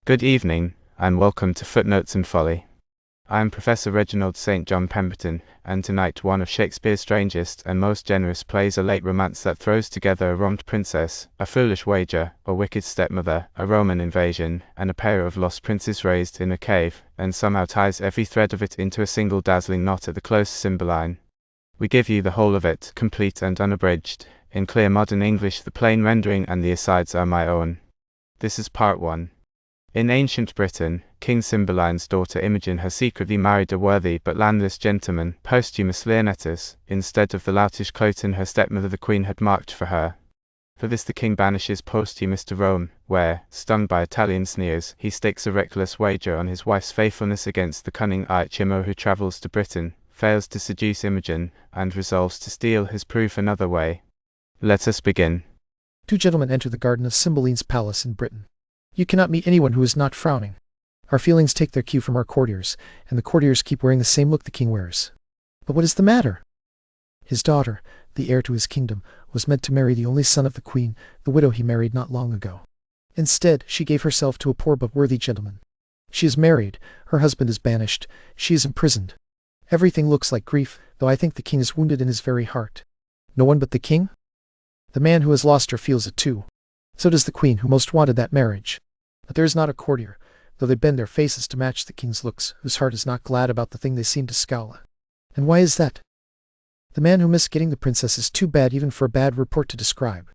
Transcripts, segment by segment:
Good evening, and welcome to Footnotes and Folly. I am Professor Reginald St. John Pemberton, and tonight one of Shakespeare's strangest and most generous plays, a late romance that throws together a wronged princess, a foolish wager, a wicked stepmother, a Roman invasion, and a pair of lost princes raised in a cave, and somehow ties every thread of it into a single dazzling knot at the close Cymbeline. We give you the whole of it, complete and unabridged, in clear modern English. The plain rendering and the asides are my own. This is part 1. In ancient Britain, King Cymbeline's daughter Imogen has secretly married a worthy but landless gentleman, Posthumus Leonatus, instead of the loutish Cloten her stepmother the queen had marked for her. For this the king banishes Posthumus to Rome, where, stung by Italian sneers, he stakes a reckless wager on his wife's faithfulness against the cunning Iachimo, who travels to Britain, fails to seduce Imogen, and resolves to steal his proof another way. Let us begin. Two gentlemen enter the garden of Cymbeline's palace in Britain. You cannot meet anyone who is not frowning. Our feelings take their cue from our courtiers, and the courtiers keep wearing the same look the king wears. But what is the matter? His daughter, the heir to his kingdom, was meant to marry the only son of the queen, the widow he married not long ago. Instead, she gave herself to a poor but worthy gentleman. She is married, her husband is banished, she is imprisoned. Everything looks like grief, though I think the king is wounded in his very heart. No one but the king? The man who has lost her feels it too. So does the queen, who most wanted that marriage. But there is not a courtier, though they bend their faces to match the king's looks, whose heart is not glad about the thing they seem to scowl at. And why is that? The man who missed getting the princess is too bad even for a bad report to describe.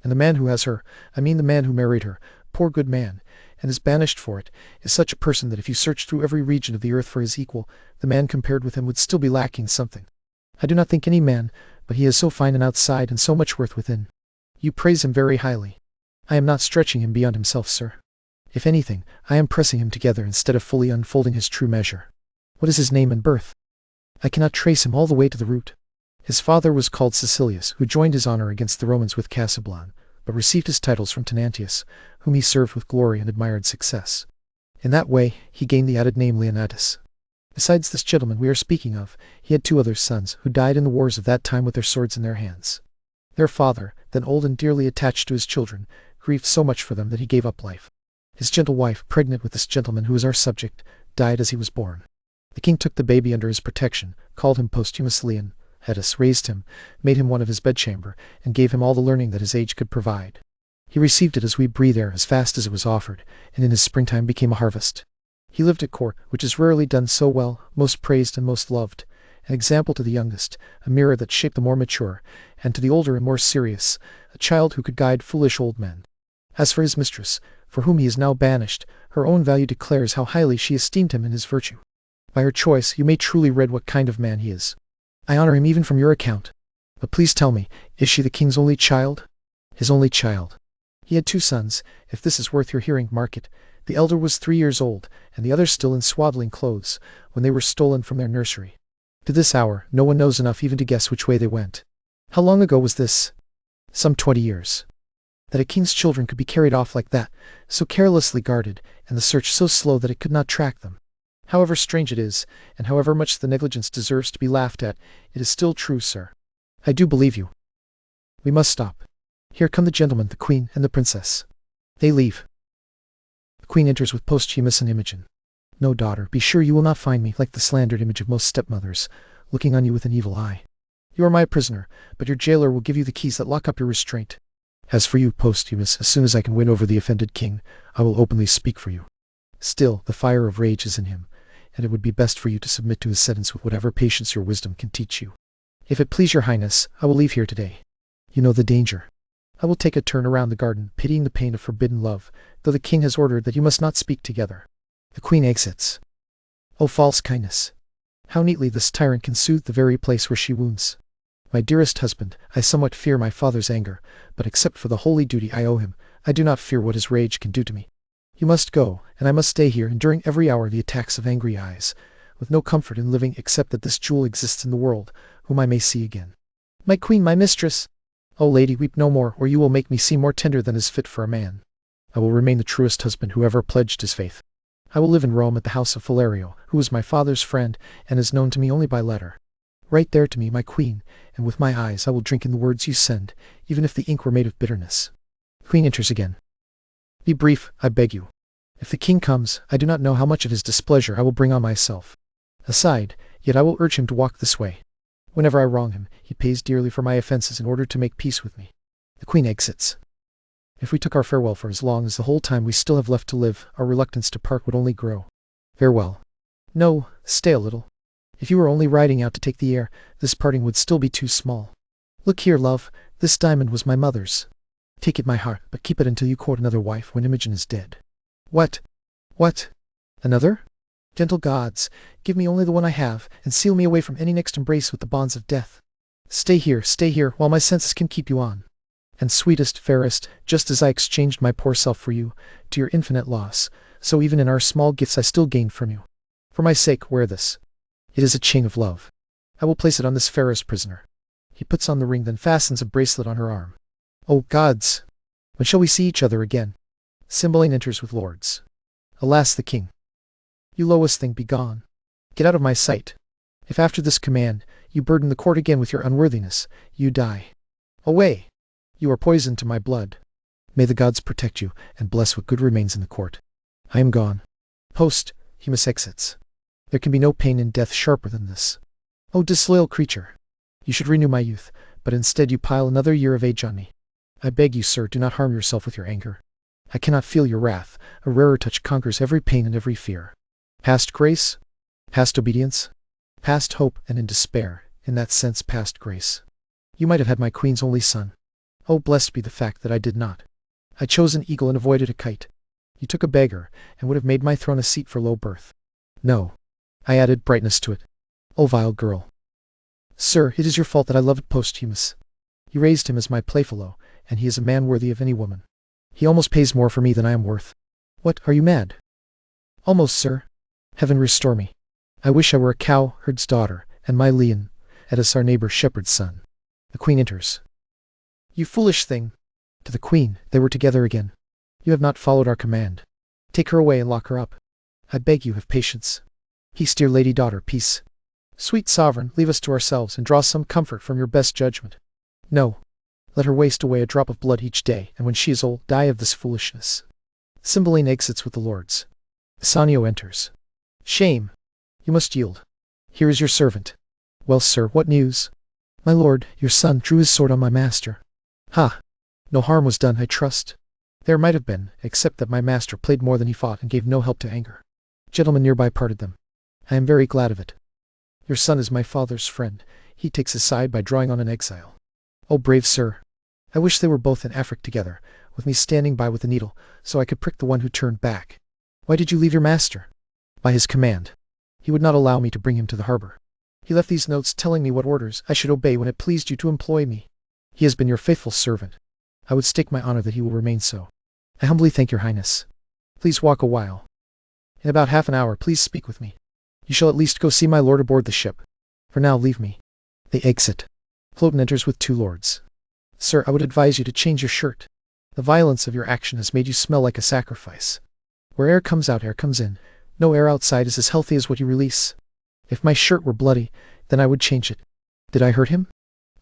And the man who has her, I mean the man who married her, poor good man, and is banished for it, is such a person that if you searched through every region of the earth for his equal, the man compared with him would still be lacking something. I do not think any man, but he is so fine an outside and so much worth within. You praise him very highly. I am not stretching him beyond himself, sir. If anything, I am pressing him together instead of fully unfolding his true measure. What is his name and birth? I cannot trace him all the way to the root. His father was called Caecilius, who joined his honor against the Romans with Cymbeline, but received his titles from Tenantius, whom he served with glory and admired success. In that way, he gained the added name Leonatus. Besides this gentleman we are speaking of, he had 2 other sons, who died in the wars of that time with their swords in their hands. Their father, then old and dearly attached to his children, grieved so much for them that he gave up life. His gentle wife, pregnant with this gentleman who is our subject, died as he was born. The king took the baby under his protection, called him Posthumus Leonatus, raised him, made him one of his bedchamber, and gave him all the learning that his age could provide. He received it as we breathe air as fast as it was offered, and in his springtime became a harvest. He lived at court, which is rarely done so well, most praised and most loved, an example to the youngest, a mirror that shaped the more mature, and to the older and more serious, a child who could guide foolish old men. As for his mistress, for whom he is now banished, her own value declares how highly she esteemed him and his virtue. By her choice you may truly read what kind of man he is. I honor him even from your account. But please tell me, is she the king's only child? His only child. He had 2 sons, if this is worth your hearing, mark it. The elder was 3 years old, and the other still in swaddling clothes, when they were stolen from their nursery. To this hour, no one knows enough even to guess which way they went. How long ago was this? Some 20 years. That a king's children could be carried off like that, so carelessly guarded, and the search so slow that it could not track them. However strange it is, and however much the negligence deserves to be laughed at, it is still true, sir. I do believe you. We must stop. Here come the gentlemen, the queen, and the princess. They leave. The queen enters with Posthumus and Imogen. No, daughter, be sure you will not find me, like the slandered image of most stepmothers, looking on you with an evil eye. You are my prisoner, but your jailer will give you the keys that lock up your restraint. As for you, Posthumus, as soon as I can win over the offended king, I will openly speak for you. Still, the fire of rage is in him, and it would be best for you to submit to his sentence with whatever patience your wisdom can teach you. If it please your highness, I will leave here today. You know the danger. I will take a turn around the garden, pitying the pain of forbidden love, though the king has ordered that you must not speak together. The queen exits. O false kindness! How neatly this tyrant can soothe the very place where she wounds. My dearest husband, I somewhat fear my father's anger, but except for the holy duty I owe him, I do not fear what his rage can do to me. You must go, and I must stay here, enduring every hour the attacks of angry eyes, with no comfort in living except that this jewel exists in the world, whom I may see again. My queen, my mistress! O lady, weep no more, or you will make me seem more tender than is fit for a man. I will remain the truest husband who ever pledged his faith. I will live in Rome at the house of Folio, who is my father's friend, and is known to me only by letter. Write there to me, my queen, and with my eyes I will drink in the words you send, even if the ink were made of bitterness. Queen enters again. Be brief, I beg you. If the king comes, I do not know how much of his displeasure I will bring on myself. Aside, yet I will urge him to walk this way. Whenever I wrong him, he pays dearly for my offences in order to make peace with me. The queen exits. If we took our farewell for as long as the whole time we still have left to live, our reluctance to part would only grow. Farewell. No, stay a little. If you were only riding out to take the air, this parting would still be too small. Look here, love, this diamond was my mother's. Take it, my heart, but keep it until you court another wife when Imogen is dead. What? What? Another? Gentle gods, give me only the one I have, and seal me away from any next embrace with the bonds of death. Stay here, while my senses can keep you on. And sweetest, fairest, just as I exchanged my poor self for you, to your infinite loss, so even in our small gifts I still gained from you. For my sake, wear this. It is a chain of love. I will place it on this fairest prisoner. He puts on the ring, then fastens a bracelet on her arm. O gods! When shall we see each other again? Cymbeline enters with lords. Alas, the king! You lowest thing, be gone. Get out of my sight. If after this command you burden the court again with your unworthiness, you die. Away! You are poison to my blood. May the gods protect you, and bless what good remains in the court. I am gone. Posthumus exits. There can be no pain in death sharper than this. O disloyal creature! You should renew my youth, but instead you pile another year of age on me. I beg you, sir, do not harm yourself with your anger. I cannot feel your wrath. A rarer touch conquers every pain and every fear. Past grace? Past obedience? Past hope, and in despair, in that sense past grace. You might have had my queen's only son. Oh, blessed be the fact that I did not. I chose an eagle and avoided a kite. You took a beggar, and would have made my throne a seat for low birth. No. I added brightness to it. O vile girl! Sir, it is your fault that I loved Posthumus. You raised him as my playfellow, and he is a man worthy of any woman. He almost pays more for me than I am worth. What, are you mad? Almost, sir. Heaven restore me. I wish I were a cowherd's daughter, and my Leon, as our neighbor shepherd's son. The queen enters. You foolish thing! To the queen, they were together again. You have not followed our command. Take her away and lock her up. I beg you, have patience. Peace, dear lady daughter, peace. Sweet sovereign, leave us to ourselves, and draw some comfort from your best judgment. No. Let her waste away a drop of blood each day, and when she is old, die of this foolishness. Cymbeline exits with the lords. Pisanio enters. Shame! You must yield. Here is your servant. Well, sir, what news? My lord, your son drew his sword on my master. Ha! No harm was done, I trust. There might have been, except that my master played more than he fought and gave no help to anger. Gentlemen nearby parted them. I am very glad of it. Your son is my father's friend. He takes his side by drawing on an exile. Oh, brave sir! I wish they were both in Africa together, with me standing by with a needle, so I could prick the one who turned back. Why did you leave your master? By his command. He would not allow me to bring him to the harbor. He left these notes telling me what orders I should obey when it pleased you to employ me. He has been your faithful servant. I would stake my honor that he will remain so. I humbly thank your highness. Please walk a while. In about half an hour, please speak with me. You shall at least go see my lord aboard the ship. For now, leave me. They exit. Cloten enters with 2 lords. Sir, I would advise you to change your shirt. The violence of your action has made you smell like a sacrifice. Where air comes out, air comes in. No air outside is as healthy as what you release. If my shirt were bloody, then I would change it. Did I hurt him?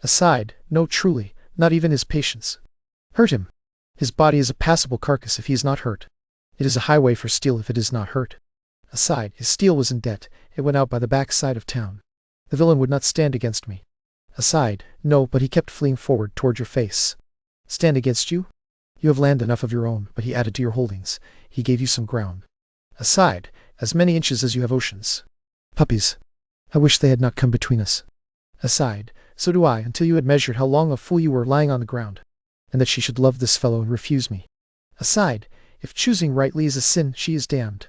Aside, no, truly, not even his patience. Hurt him. His body is a passable carcass if he is not hurt. It is a highway for steel if it is not hurt. Aside, his steel was in debt. It went out by the back side of town. The villain would not stand against me. Aside, no, but he kept fleeing forward toward your face. Stand against you? You have land enough of your own, but he added to your holdings. He gave you some ground. Aside, as many inches as you have oceans. Puppies. I wish they had not come between us. Aside, so do I, until you had measured how long a fool you were lying on the ground, and that she should love this fellow and refuse me. Aside, if choosing rightly is a sin, she is damned.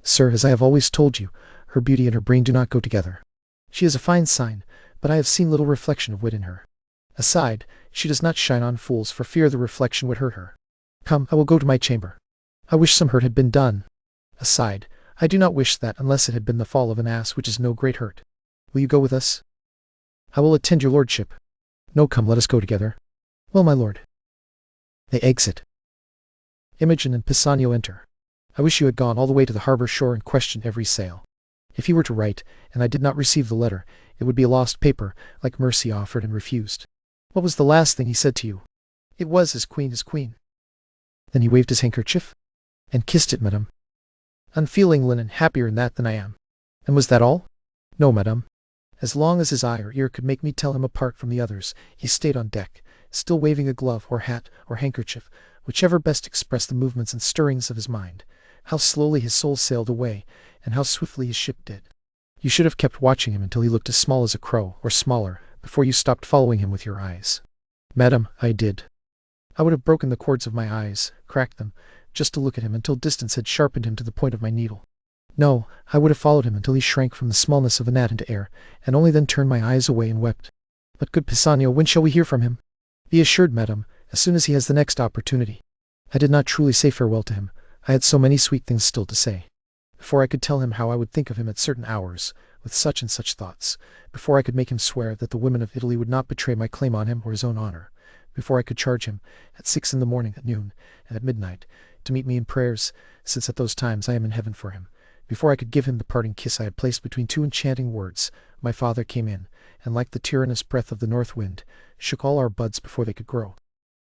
Sir, as I have always told you, her beauty and her brain do not go together. She is a fine sign, but I have seen little reflection of wit in her. Aside, she does not shine on fools for fear the reflection would hurt her. Come, I will go to my chamber. I wish some hurt had been done. Aside, I do not wish that unless it had been the fall of an ass, which is no great hurt. Will you go with us? I will attend your lordship. No, come, let us go together. Well, my lord. They exit. Imogen and Pisanio enter. I wish you had gone all the way to the harbor shore and questioned every sail. If he were to write, and I did not receive the letter, it would be a lost paper, like mercy offered and refused. What was the last thing he said to you? It was his queen, his queen. Then he waved his handkerchief? And kissed it, madame. unfeeling linen, happier in that than I am. And was that all? No, madame. As long as his eye or ear could make me tell him apart from the others, he stayed on deck, still waving a glove or hat or handkerchief, whichever best expressed the movements and stirrings of his mind. How slowly his soul sailed away, and how swiftly his ship did. You should have kept watching him until he looked as small as a crow, or smaller, before you stopped following him with your eyes. Madam, I did. I would have broken the cords of my eyes, cracked them, just to look at him until distance had sharpened him to the point of my needle. No, I would have followed him until he shrank from the smallness of a gnat into air, and only then turned my eyes away and wept. But good Pisanio, when shall we hear from him? Be assured, madam, as soon as he has the next opportunity. I did not truly say farewell to him. I had so many sweet things still to say. Before I could tell him how I would think of him at certain hours, with such and such thoughts, before I could make him swear that the women of Italy would not betray my claim on him or his own honor, before I could charge him, at 6 in the morning, at noon, and at midnight, to meet me in prayers, since at those times I am in heaven for him, before I could give him the parting kiss I had placed between two enchanting words, my father came in, and like the tyrannous breath of the north wind, shook all our buds before they could grow.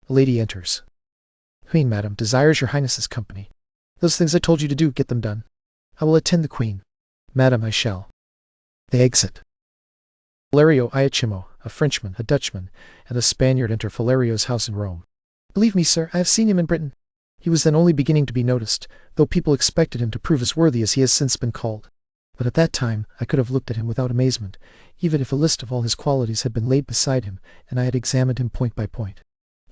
A lady enters. Queen, madam, desires your highness's company. Those things I told you to do, get them done. I will attend the queen. Madam, I shall. They exit. Folio, Iachimo, a Frenchman, a Dutchman, and a Spaniard enter Folio's house in Rome. Believe me, sir, I have seen him in Britain. He was then only beginning to be noticed, though people expected him to prove as worthy as he has since been called. But at that time I could have looked at him without amazement, even if a list of all his qualities had been laid beside him, and I had examined him point by point.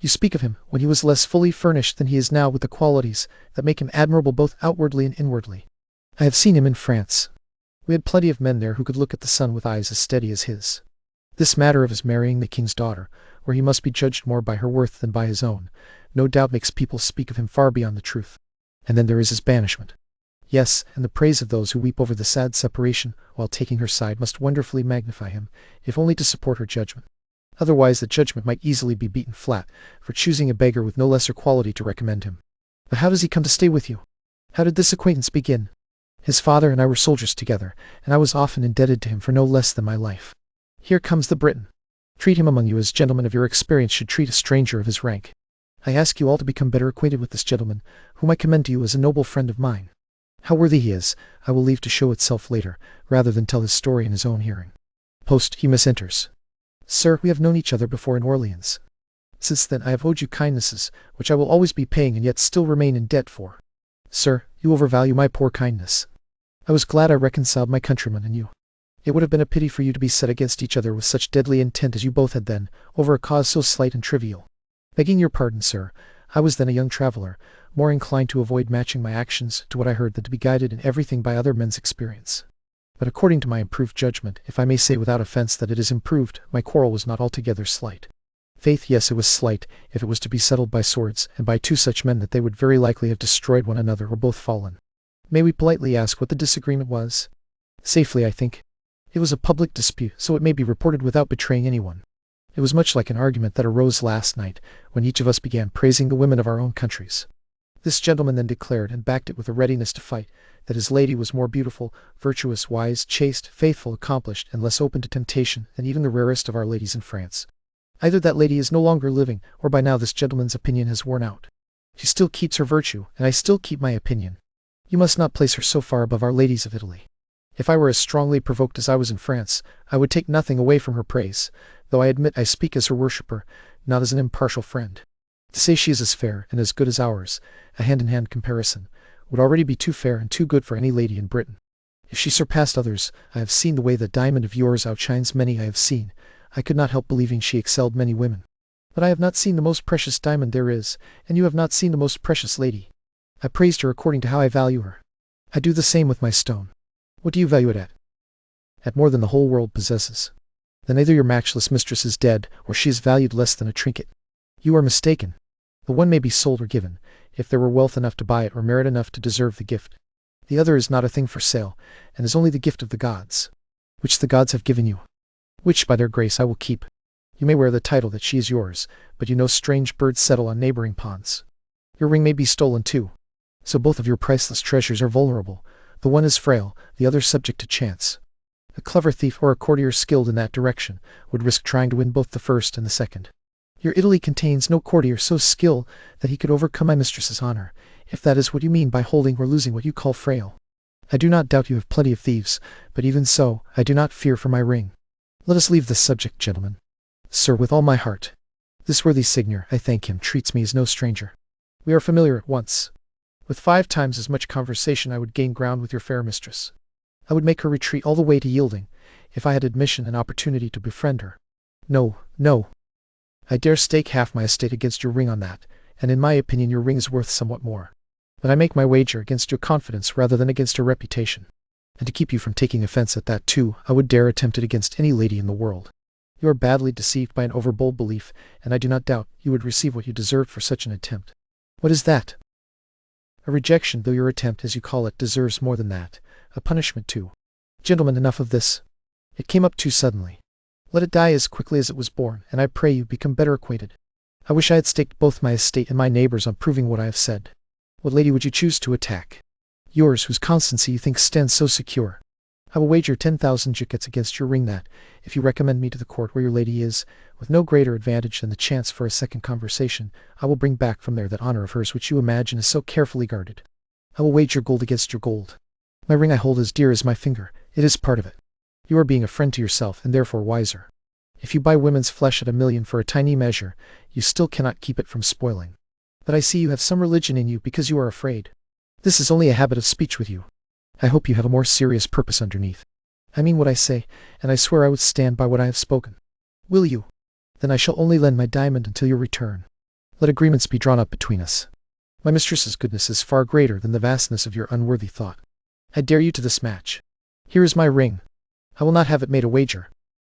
You speak of him when he was less fully furnished than he is now with the qualities that make him admirable both outwardly and inwardly. I have seen him in France. We had plenty of men there who could look at the sun with eyes as steady as his. This matter of his marrying the king's daughter, where he must be judged more by her worth than by his own, no doubt makes people speak of him far beyond the truth. And then there is his banishment. Yes, and the praise of those who weep over the sad separation while taking her side must wonderfully magnify him, if only to support her judgment. Otherwise the judgment might easily be beaten flat, for choosing a beggar with no lesser quality to recommend him. But how does he come to stay with you? How did this acquaintance begin? His father and I were soldiers together, and I was often indebted to him for no less than my life. Here comes the Briton. Treat him among you as gentlemen of your experience should treat a stranger of his rank. I ask you all to become better acquainted with this gentleman, whom I commend to you as a noble friend of mine. How worthy he is, I will leave to show itself later, rather than tell his story in his own hearing. Posthumus enters. Sir, we have known each other before in Orleans. Since then I have owed you kindnesses, which I will always be paying and yet still remain in debt for. Sir, you overvalue my poor kindness. I was glad I reconciled my countrymen and you. It would have been a pity for you to be set against each other with such deadly intent as you both had then, over a cause so slight and trivial. Begging your pardon, sir, I was then a young traveller, more inclined to avoid matching my actions to what I heard than to be guided in everything by other men's experience. But according to my improved judgment, if I may say without offence that it is improved, my quarrel was not altogether slight. Faith, yes, it was slight, if it was to be settled by swords, and by two such men that they would very likely have destroyed one another or both fallen. May we politely ask what the disagreement was? Safely, I think. It was a public dispute, so it may be reported without betraying anyone. It was much like an argument that arose last night, when each of us began praising the women of our own countries. This gentleman then declared, and backed it with a readiness to fight, that his lady was more beautiful, virtuous, wise, chaste, faithful, accomplished, and less open to temptation than even the rarest of our ladies in France. Either that lady is no longer living, or by now this gentleman's opinion has worn out. She still keeps her virtue, and I still keep my opinion. You must not place her so far above our ladies of Italy. If I were as strongly provoked as I was in France, I would take nothing away from her praise, though I admit I speak as her worshipper, not as an impartial friend. To say she is as fair and as good as ours, a hand-in-hand comparison, would already be too fair and too good for any lady in Britain. If she surpassed others, I have seen the way that diamond of yours outshines many I have seen. I could not help believing she excelled many women. But I have not seen the most precious diamond there is, and you have not seen the most precious lady. I praised her according to how I value her. I do the same with my stone. What do you value it at? At more than the whole world possesses. Then either your matchless mistress is dead, or she is valued less than a trinket. You are mistaken. The one may be sold or given, if there were wealth enough to buy it or merit enough to deserve the gift. The other is not a thing for sale, and is only the gift of the gods, which the gods have given you, which by their grace I will keep. You may wear the title that she is yours, but you know strange birds settle on neighboring ponds. Your ring may be stolen too. So both of your priceless treasures are vulnerable. The one is frail, the other subject to chance. A clever thief or a courtier skilled in that direction would risk trying to win both the first and the second. Your Italy contains no courtier so skilled that he could overcome my mistress's honor, if that is what you mean by holding or losing what you call frail. I do not doubt you have plenty of thieves, but even so, I do not fear for my ring. Let us leave this subject, gentlemen. Sir, with all my heart. This worthy seigneur, I thank him, treats me as no stranger. We are familiar at once. With 5 times as much conversation I would gain ground with your fair mistress. I would make her retreat all the way to yielding, if I had admission and opportunity to befriend her. No, no. I dare stake half my estate against your ring on that, and in my opinion your ring is worth somewhat more. But I make my wager against your confidence rather than against your reputation. And to keep you from taking offense at that too, I would dare attempt it against any lady in the world. You are badly deceived by an overbold belief, and I do not doubt you would receive what you deserved for such an attempt. What is that? A rejection, though your attempt, as you call it, deserves more than that. A punishment too. Gentlemen, enough of this. It came up too suddenly. Let it die as quickly as it was born, and I pray you become better acquainted. I wish I had staked both my estate and my neighbors on proving what I have said. What lady would you choose to attack? Yours, whose constancy you think stands so secure. I will wager 10,000 ducats against your ring that, if you recommend me to the court where your lady is, with no greater advantage than the chance for a second conversation, I will bring back from there that honor of hers which you imagine is so carefully guarded. I will wager gold against your gold. My ring I hold as dear as my finger. It is part of it. You are being a friend to yourself, and therefore wiser. If you buy women's flesh at $1,000,000 for a tiny measure, you still cannot keep it from spoiling. But I see you have some religion in you because you are afraid. This is only a habit of speech with you. I hope you have a more serious purpose underneath. I mean what I say, and I swear I would stand by what I have spoken. Will you? Then I shall only lend my diamond until your return. Let agreements be drawn up between us. My mistress's goodness is far greater than the vastness of your unworthy thought. I dare you to this match. Here is my ring. I will not have it made a wager.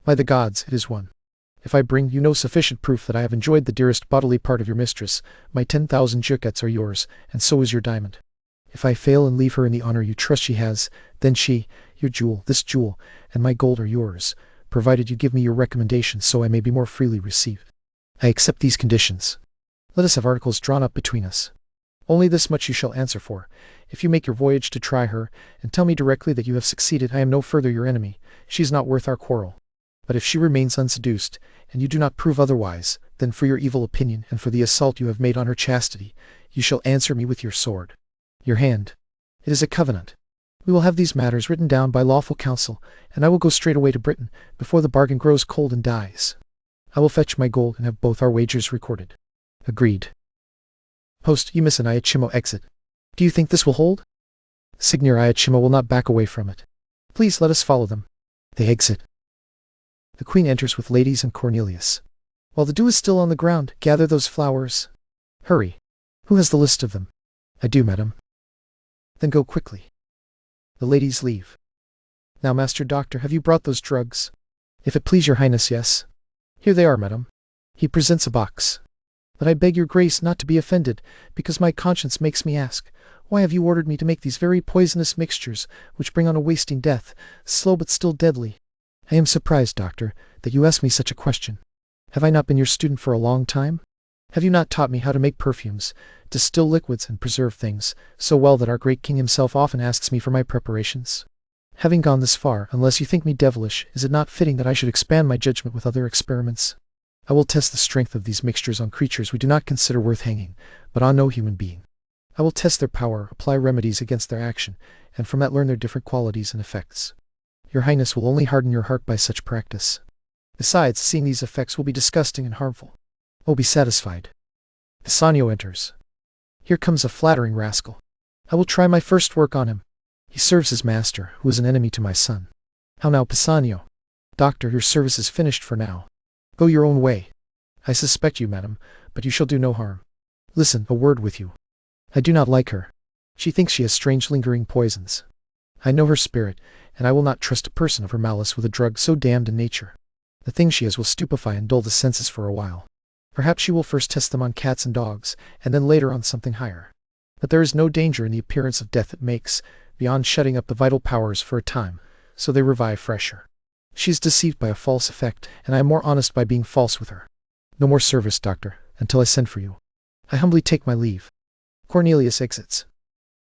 By the gods, it is one. If I bring you no sufficient proof that I have enjoyed the dearest bodily part of your mistress, my 10,000 ducats are yours, and so is your diamond. If I fail and leave her in the honor you trust she has, then she, your jewel, this jewel, and my gold are yours, provided you give me your recommendation so I may be more freely received. I accept these conditions. Let us have articles drawn up between us. Only this much you shall answer for. If you make your voyage to try her, and tell me directly that you have succeeded, I am no further your enemy. She is not worth our quarrel. But if she remains unseduced, and you do not prove otherwise, then for your evil opinion and for the assault you have made on her chastity, you shall answer me with your sword. Your hand. It is a covenant. We will have these matters written down by lawful counsel, and I will go straight away to Britain, before the bargain grows cold and dies. I will fetch my gold and have both our wagers recorded. Agreed. Posthumus and Iachimo exit. Do you think this will hold? Signor Iachimo will not back away from it. Please let us follow them. They exit. The queen enters with ladies and Cornelius. While the dew is still on the ground, gather those flowers. Hurry. Who has the list of them? I do, madam. Then go quickly. The ladies leave. Now, Master Doctor, have you brought those drugs? If it please your highness, yes. Here they are, madam. He presents a box. But I beg your grace not to be offended, because my conscience makes me ask, why have you ordered me to make these very poisonous mixtures, which bring on a wasting death, slow but still deadly? I am surprised, doctor, that you ask me such a question. Have I not been your student for a long time? Have you not taught me how to make perfumes, distill liquids, and preserve things, so well that our great king himself often asks me for my preparations? Having gone this far, unless you think me devilish, is it not fitting that I should expand my judgment with other experiments? I will test the strength of these mixtures on creatures we do not consider worth hanging, but on no human being. I will test their power, apply remedies against their action, and from that learn their different qualities and effects. Your highness will only harden your heart by such practice. Besides, seeing these effects will be disgusting and harmful. Oh, be satisfied. Pisanio enters. Here comes a flattering rascal. I will try my first work on him. He serves his master, who is an enemy to my son. How now, Pisanio? Doctor, your service is finished for now. Go your own way. I suspect you, madam, but you shall do no harm. Listen, a word with you. I do not like her. She thinks she has strange lingering poisons. I know her spirit, and I will not trust a person of her malice with a drug so damned in nature. The thing she has will stupefy and dull the senses for a while. Perhaps she will first test them on cats and dogs, and then later on something higher. But there is no danger in the appearance of death it makes, beyond shutting up the vital powers for a time, so they revive fresher. She is deceived by a false effect, and I am more honest by being false with her. No more service, doctor, until I send for you. I humbly take my leave. Cornelius exits.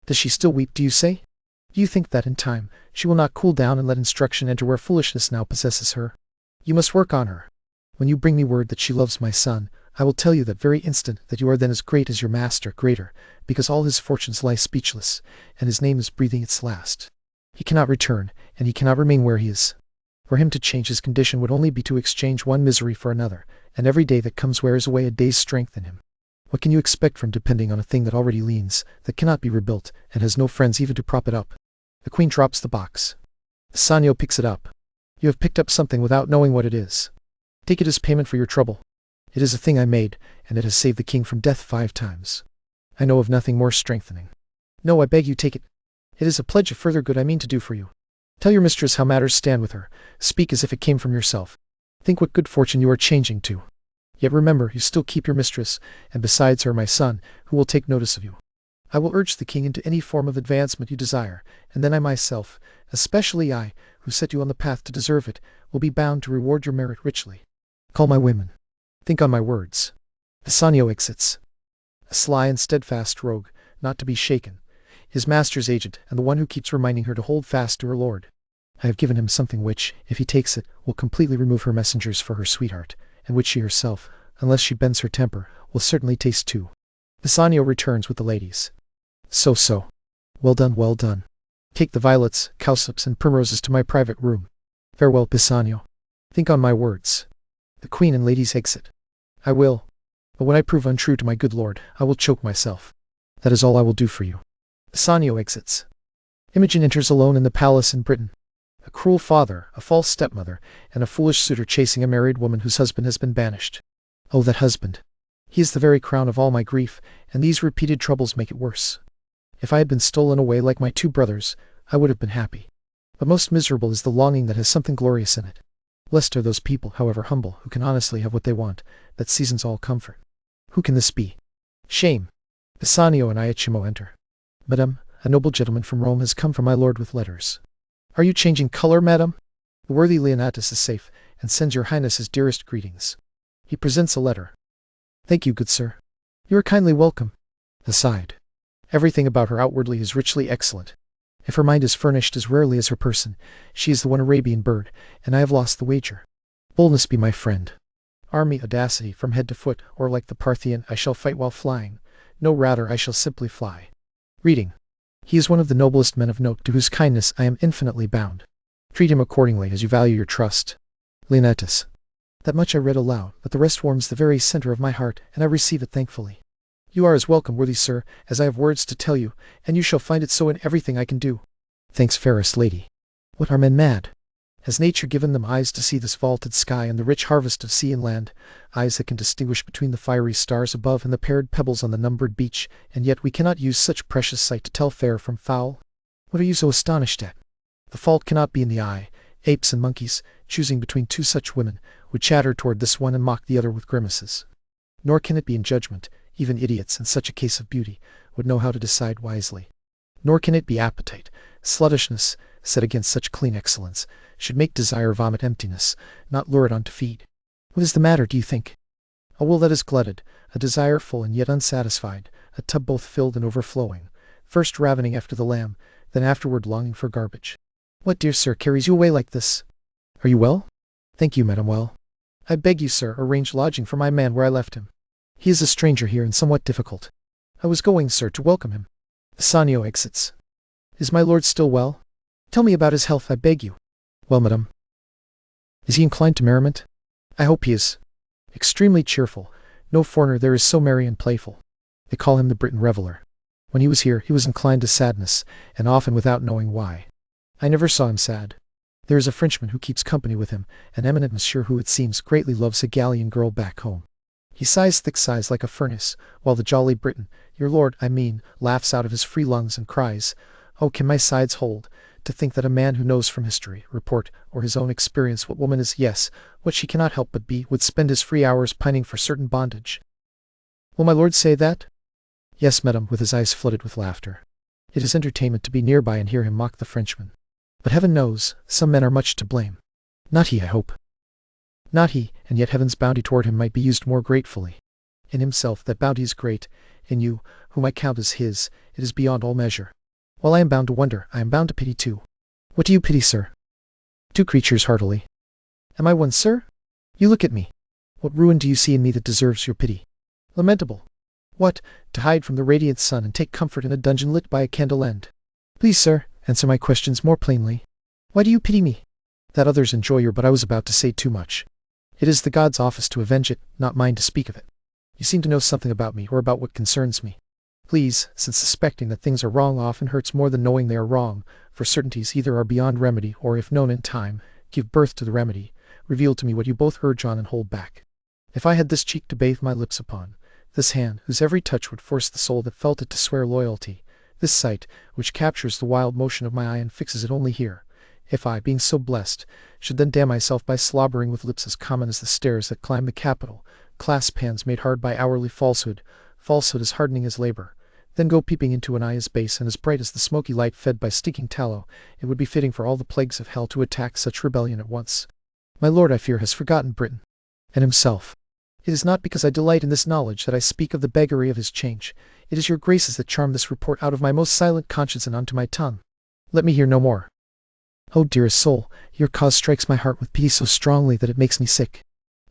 Does she still weep, do you say? Do you think that in time she will not cool down and let instruction enter where foolishness now possesses her? You must work on her. When you bring me word that she loves my son, I will tell you that very instant that you are then as great as your master, greater, because all his fortunes lie speechless, and his name is breathing its last. He cannot return, and he cannot remain where he is. For him to change his condition would only be to exchange one misery for another, and every day that comes wears away a day's strength in him. What can you expect from depending on a thing that already leans, that cannot be rebuilt, and has no friends even to prop it up? The queen drops the box. Pisanio picks it up. You have picked up something without knowing what it is. Take it as payment for your trouble. It is a thing I made, and it has saved the king from death 5 times. I know of nothing more strengthening. No, I beg you, take it. It is a pledge of further good I mean to do for you. Tell your mistress how matters stand with her. Speak as if it came from yourself. Think what good fortune you are changing to. Yet remember, you still keep your mistress, and besides her my son, who will take notice of you. I will urge the king into any form of advancement you desire, and then I myself, especially I, who set you on the path to deserve it, will be bound to reward your merit richly. Call my women. Think on my words. Pisanio exits. A sly and steadfast rogue, not to be shaken. His master's agent, and the one who keeps reminding her to hold fast to her lord. I have given him something which, if he takes it, will completely remove her messengers for her sweetheart, and which she herself, unless she bends her temper, will certainly taste too. Pisanio returns with the ladies. So. Well done, well done. Take the violets, cowslips, and primroses to my private room. Farewell, Pisanio. Think on my words. The queen and ladies exit. I will. But when I prove untrue to my good lord, I will choke myself. That is all I will do for you. Pisanio exits. Imogen enters alone in the palace in Britain. A cruel father, a false stepmother, and a foolish suitor chasing a married woman whose husband has been banished. Oh, that husband! He is the very crown of all my grief, and these repeated troubles make it worse. If I had been stolen away like my 2 brothers, I would have been happy. But most miserable is the longing that has something glorious in it. Blessed are those people, however humble, who can honestly have what they want, that seasons all comfort. Who can this be? Shame! Pisanio and Iachimo enter. Madame, a noble gentleman from Rome has come from my lord with letters. Are you changing color, madame? The worthy Leonatus is safe, and sends your highness his dearest greetings. He presents a letter. Thank you, good sir. You are kindly welcome. Aside. Everything about her outwardly is richly excellent. If her mind is furnished as rarely as her person, she is the one Arabian bird, and I have lost the wager. Boldness be my friend. Arm me audacity from head to foot, or like the Parthian, I shall fight while flying. No, rather, I shall simply fly. Reading. He is one of the noblest men of note, to whose kindness I am infinitely bound. Treat him accordingly as you value your trust. Leonatus. That much I read aloud, but the rest warms the very center of my heart, and I receive it thankfully. You are as welcome, worthy sir, as I have words to tell you, and you shall find it so in everything I can do. Thanks, fairest lady. What, are men mad? Has nature given them eyes to see this vaulted sky and the rich harvest of sea and land, eyes that can distinguish between the fiery stars above and the paired pebbles on the numbered beach, and yet we cannot use such precious sight to tell fair from foul? What are you so astonished at? The fault cannot be in the eye. Apes and monkeys, choosing between 2 such women, would chatter toward this one and mock the other with grimaces. Nor can it be in judgment. Even idiots, in such a case of beauty, would know how to decide wisely. Nor can it be appetite. Sluttishness, set against such clean excellence, should make desire vomit emptiness, not lure it on to feed. What is the matter, do you think? A will that is glutted, a desire full and yet unsatisfied, a tub both filled and overflowing, first ravening after the lamb, then afterward longing for garbage. What, dear sir, carries you away like this? Are you well? Thank you, mademoiselle. I beg you, sir, arrange lodging for my man where I left him. He is a stranger here and somewhat difficult. I was going, sir, to welcome him. Pisanio exits. Is my lord still well? Tell me about his health, I beg you. Well, madame. Is he inclined to merriment? I hope he is. Extremely cheerful. No foreigner there is so merry and playful. They call him the Briton reveller. When he was here, he was inclined to sadness, and often without knowing why. I never saw him sad. There is a Frenchman who keeps company with him, an eminent monsieur who, it seems, greatly loves a Gallian girl back home. He sighs thick sighs like a furnace, while the jolly Briton, your lord, I mean, laughs out of his free lungs and cries, "Oh, can my sides hold, to think that a man who knows from history, report, or his own experience what woman is, yes, what she cannot help but be, would spend his free hours pining for certain bondage." Will my lord say that? Yes, madam, with his eyes flooded with laughter. It is entertainment to be nearby and hear him mock the Frenchman. But heaven knows, some men are much to blame. Not he, I hope. Not he, and yet heaven's bounty toward him might be used more gratefully. In himself that bounty is great, in you, whom I count as his, it is beyond all measure. While I am bound to wonder, I am bound to pity too. What do you pity, sir? 2 creatures heartily. Am I one, sir? You look at me. What ruin do you see in me that deserves your pity? Lamentable. What, to hide from the radiant sun and take comfort in a dungeon lit by a candle end? Please, sir, Answer my questions more plainly. Why do you pity me? That others enjoy your but I was about to say too much. It is the god's office to avenge it, not mine to speak of it. You seem to know something about me, or about what concerns me. Please, since suspecting that things are wrong often hurts more than knowing they are wrong, for certainties either are beyond remedy, or if known in time, give birth to the remedy, reveal to me what you both urge on and hold back. If I had this cheek to bathe my lips upon, this hand, whose every touch would force the soul that felt it to swear loyalty, this sight, which captures the wild motion of my eye and fixes it only here, if I, being so blessed, should then damn myself by slobbering with lips as common as the stairs that climb the Capitol, clasp hands made hard by hourly falsehood as hardening as labor, then go peeping into an eye as base and as bright as the smoky light fed by stinking tallow, it would be fitting for all the plagues of hell to attack such rebellion at once. My lord, I fear, has forgotten Britain, and himself. It is not because I delight in this knowledge that I speak of the beggary of his change. It is your graces that charm this report out of my most silent conscience and onto my tongue. Let me hear no more. Oh, dearest soul, your cause strikes my heart with pity so strongly that it makes me sick.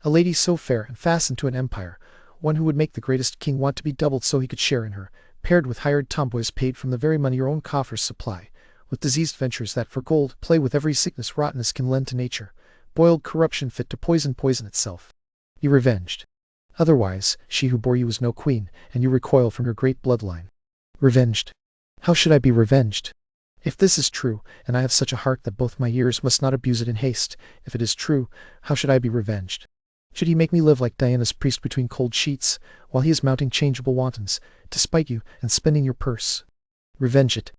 A lady so fair and fastened to an empire, one who would make the greatest king want to be doubled so he could share in her, paired with hired tomboys paid from the very money your own coffers supply, with diseased ventures that for gold play with every sickness rottenness can lend to nature, boiled corruption fit to poison itself. You revenged. Otherwise, she who bore you was no queen, and you recoil from your great bloodline. Revenged. How should I be revenged? If this is true, and I have such a heart that both my ears must not abuse it in haste, if it is true, how should I be revenged? Should he make me live like Diana's priest between cold sheets, while he is mounting changeable wantons, to spite you, and spending your purse? Revenge it.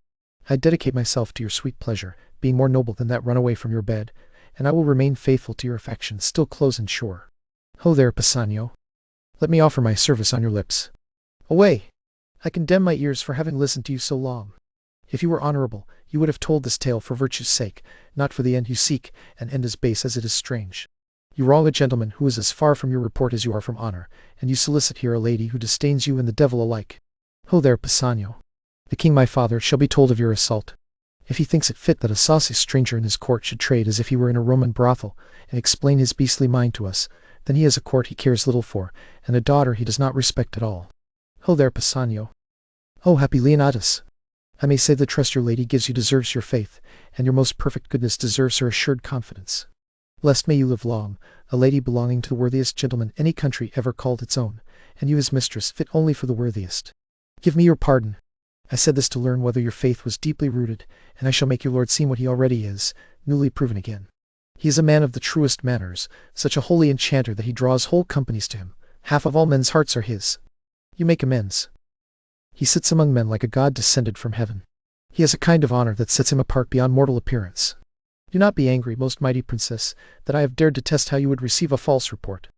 I dedicate myself to your sweet pleasure, being more noble than that run away from your bed, and I will remain faithful to your affection, still close and sure. Ho there, Pisanio. Let me offer my service on your lips. Away! I condemn my ears for having listened to you so long. If you were honorable, you would have told this tale for virtue's sake, not for the end you seek, an end as base as it is strange. You wrong a gentleman who is as far from your report as you are from honor, and you solicit here a lady who disdains you and the devil alike. Ho there, Pisanio. The king my father shall be told of your assault. If he thinks it fit that a saucy stranger in his court should trade as if he were in a Roman brothel, and explain his beastly mind to us, then he has a court he cares little for, and a daughter he does not respect at all. Ho there, Pisanio. Oh, happy Leonatus! I may say the trust your lady gives you deserves your faith, and your most perfect goodness deserves her assured confidence. Blessed may you live long, a lady belonging to the worthiest gentleman any country ever called its own, and you his mistress fit only for the worthiest. Give me your pardon. I said this to learn whether your faith was deeply rooted, and I shall make your lord seem what he already is, newly proven again. He is a man of the truest manners, such a holy enchanter that he draws whole companies to him. Half of all men's hearts are his. You make amends. He sits among men like a god descended from heaven. He has a kind of honor that sets him apart beyond mortal appearance. Do not be angry, most mighty princess, that I have dared to test how you would receive a false report.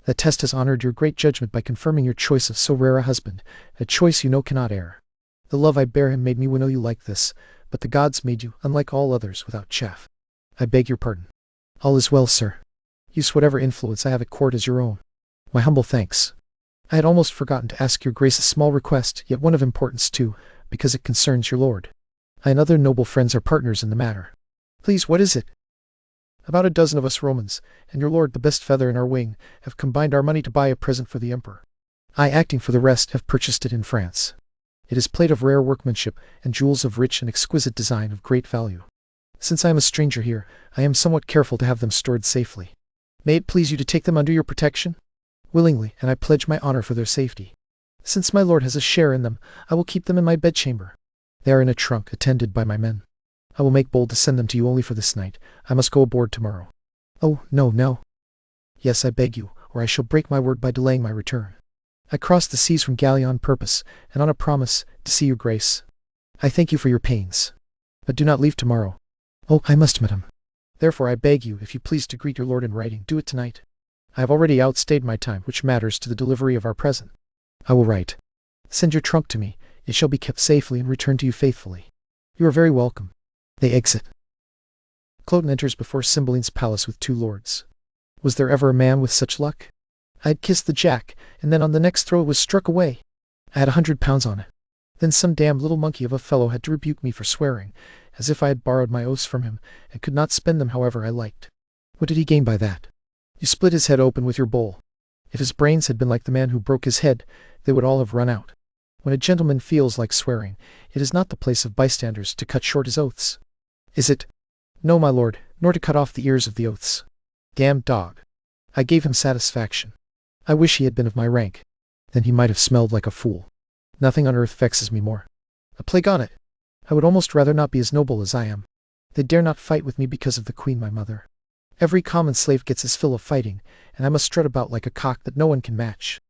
That test has honored your great judgment by confirming your choice of so rare a husband, a choice you know cannot err. The love I bear him made me know you like this, but the gods made you, unlike all others, without chaff. I beg your pardon. All is well, sir. Use whatever influence I have at court as your own. My humble thanks. I had almost forgotten to ask your grace a small request, yet one of importance too, because it concerns your lord. I and other noble friends are partners in the matter. Please, what is it? About a dozen of us Romans, and your lord, the best feather in our wing, have combined our money to buy a present for the emperor. I, acting for the rest, have purchased it in France. It is plate of rare workmanship, and jewels of rich and exquisite design of great value. Since I am a stranger here, I am somewhat careful to have them stored safely. May it please you to take them under your protection? Willingly, and I pledge my honor for their safety. Since my lord has a share in them, I will keep them in my bedchamber. They are in a trunk, attended by my men. I will make bold to send them to you only for this night. I must go aboard tomorrow. Oh, no, no. Yes, I beg you, or I shall break my word by delaying my return. I crossed the seas from Galley on purpose, and on a promise, to see your grace. I thank you for your pains. But do not leave tomorrow. Oh, I must, madam. Therefore I beg you, if you please to greet your lord in writing, do it tonight. I have already outstayed my time, which matters to the delivery of our present. I will write. Send your trunk to me. It shall be kept safely and returned to you faithfully. You are very welcome. They exit. Cloten enters before Cymbeline's palace with two lords. Was there ever a man with such luck? I had kissed the jack, and then on the next throw it was struck away. I had £100 on it. Then some damned little monkey of a fellow had to rebuke me for swearing, as if I had borrowed my oaths from him, and could not spend them however I liked. What did he gain by that? You split his head open with your bowl. If his brains had been like the man who broke his head, they would all have run out. When a gentleman feels like swearing, it is not the place of bystanders to cut short his oaths. Is it? No, my lord, nor to cut off the ears of the oaths. Damned dog. I gave him satisfaction. I wish he had been of my rank. Then he might have smelled like a fool. Nothing on earth vexes me more. A plague on it! I would almost rather not be as noble as I am. They dare not fight with me because of the queen my mother. Every common slave gets his fill of fighting, and I must strut about like a cock that no one can match.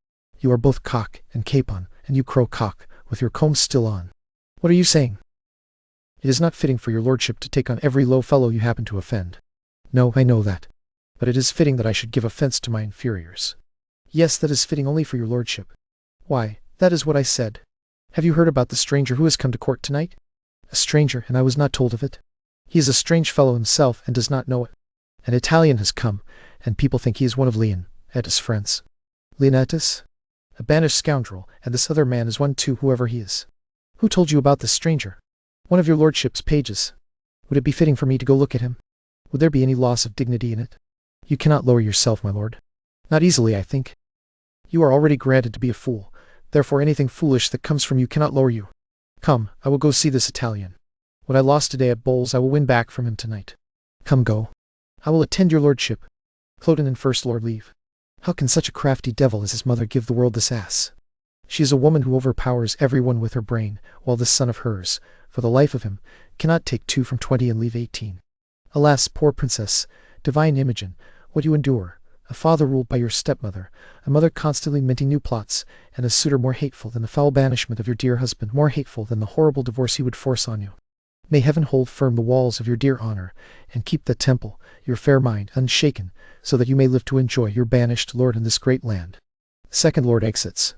You are both cock and capon, and you crow cock, with your comb still on. What are you saying? It is not fitting for your lordship to take on every low fellow you happen to offend. No, I know that. But it is fitting that I should give offence to my inferiors. Yes, that is fitting only for your lordship. Why, that is what I said. Have you heard about the stranger who has come to court tonight? A stranger, and I was not told of it. He is a strange fellow himself, and does not know it. An Italian has come, and people think he is one of Leonetto's friends. Leonetto's? A banished scoundrel, and this other man is one too, whoever he is. Who told you about this stranger? One of your lordship's pages. Would it be fitting for me to go look at him? Would there be any loss of dignity in it? You cannot lower yourself, my lord. Not easily, I think. You are already granted to be a fool, therefore anything foolish that comes from you cannot lower you. Come, I will go see this Italian. What I lost today at bowls I will win back from him tonight. Come, go. I will attend your lordship. Cloten and First Lord leave. How can such a crafty devil as his mother give the world this ass? She is a woman who overpowers everyone with her brain, while this son of hers, for the life of him, cannot take 2 from 20 and leave 18. Alas, poor princess, divine Imogen, what you endure, a father ruled by your stepmother, a mother constantly minting new plots, and a suitor more hateful than the foul banishment of your dear husband, more hateful than the horrible divorce he would force on you. May heaven hold firm the walls of your dear honor, and keep the temple, your fair mind, unshaken, so that you may live to enjoy your banished lord in this great land. Second Lord exits.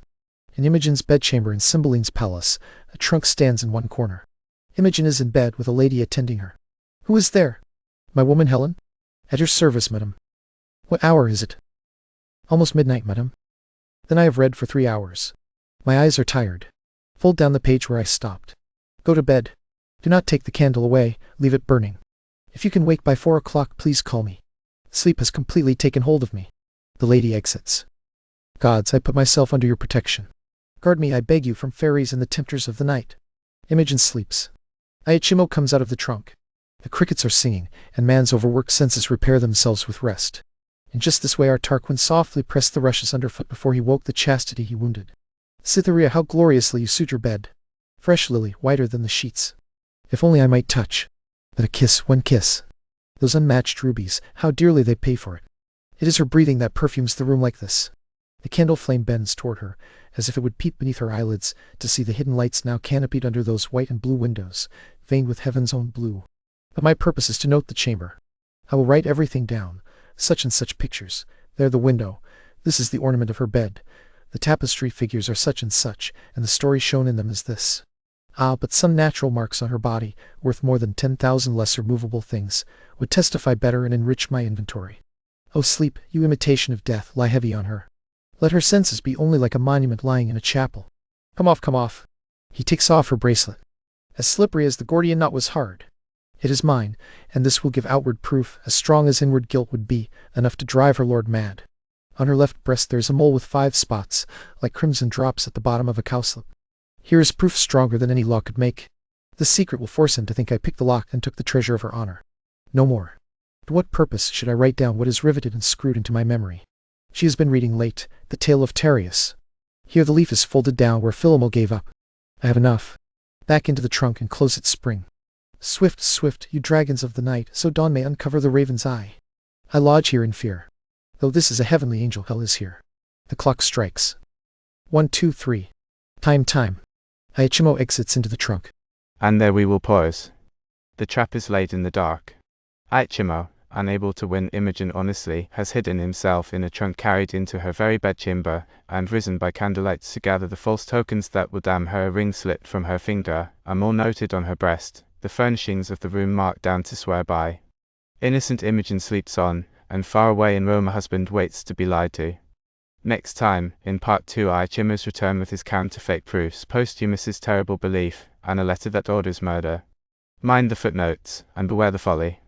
In Imogen's bedchamber in Cymbeline's palace, a trunk stands in one corner. Imogen is in bed with a lady attending her. Who is there? My woman Helen? At your service, madam. What hour is it? Almost midnight, madam. Then I have read for 3 hours. My eyes are tired. Fold down the page where I stopped. Go to bed. Do not take the candle away, leave it burning. If you can wake by 4 o'clock, please call me. Sleep has completely taken hold of me. The lady exits. Gods, I put myself under your protection. Guard me, I beg you, from fairies and the tempters of the night. Imogen sleeps. Iachimo comes out of the trunk. The crickets are singing, and man's overworked senses repair themselves with rest. In just this way our Tarquin softly pressed the rushes underfoot before he woke the chastity he wounded. Cytherea, how gloriously you suit your bed. Fresh lily, whiter than the sheets. If only I might touch. But a kiss, one kiss. Those unmatched rubies, how dearly they pay for it. It is her breathing that perfumes the room like this. The candle flame bends toward her, as if it would peep beneath her eyelids to see the hidden lights now canopied under those white and blue windows, veined with heaven's own blue. But my purpose is to note the chamber. I will write everything down, such and such pictures. There the window. This is the ornament of her bed. The tapestry figures are such and such, and the story shown in them is this. Ah, but some natural marks on her body, worth more than 10,000 lesser movable things, would testify better and enrich my inventory. O sleep, you imitation of death, lie heavy on her. Let her senses be only like a monument lying in a chapel. Come off, come off. He takes off her bracelet. As slippery as the Gordian knot was hard. It is mine, and this will give outward proof, as strong as inward guilt would be, enough to drive her lord mad. On her left breast there is a mole with 5 spots, like crimson drops at the bottom of a cowslip. Here is proof stronger than any law could make. This secret will force him to think I picked the lock and took the treasure of her honor. No more. To what purpose should I write down what is riveted and screwed into my memory? She has been reading late, the tale of Tereus. Here the leaf is folded down where Philomel gave up. I have enough. Back into the trunk and close its spring. Swift, swift, you dragons of the night, so dawn may uncover the raven's eye. I lodge here in fear. Though this is a heavenly angel, hell is here. The clock strikes. 1, 2, 3. Time. Iachimo exits into the trunk. And there we will pause. The trap is laid in the dark. Iachimo, unable to win Imogen honestly, has hidden himself in a trunk carried into her very bedchamber, and risen by candlelight to gather the false tokens that will damn her. A ring slit from her finger, a mole noted on her breast, the furnishings of the room marked down to swear by. Innocent Imogen sleeps on, and far away in Rome a husband waits to be lied to. Next time, in part 2, Iachimo's return with his counterfeit proofs, Posthumus's terrible belief, and a letter that orders murder. Mind the footnotes, and beware the folly.